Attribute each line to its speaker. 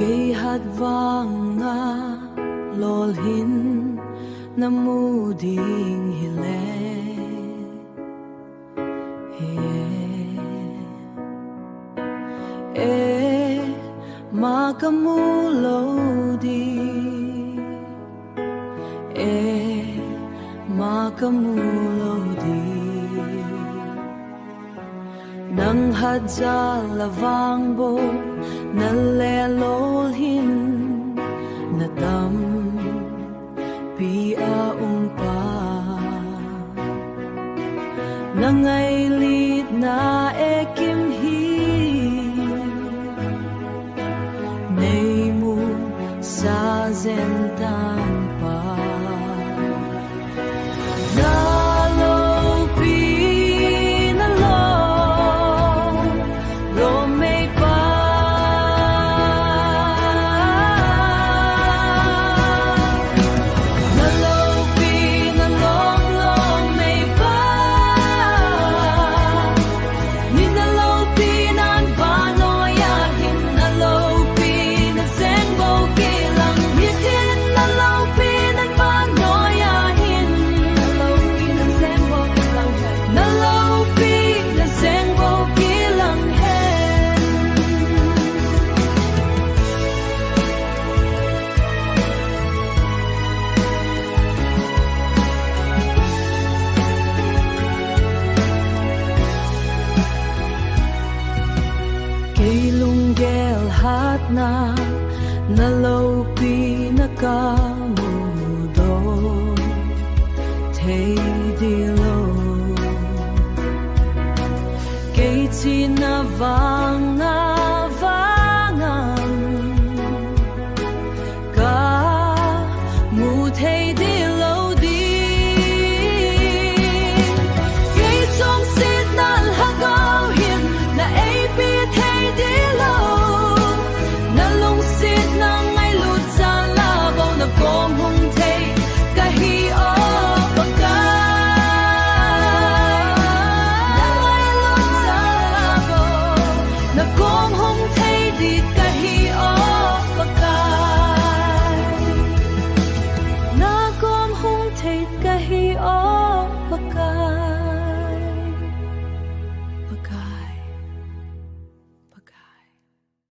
Speaker 1: Kay hadwang nga lolhin na muding hile makamulo di makamulo di nang hadja lavangbo nalelolhin natam piaumpa nangailit na ekimhi naimu sa zentan pa hat na nalopi na kamudo tay dilo kay tinava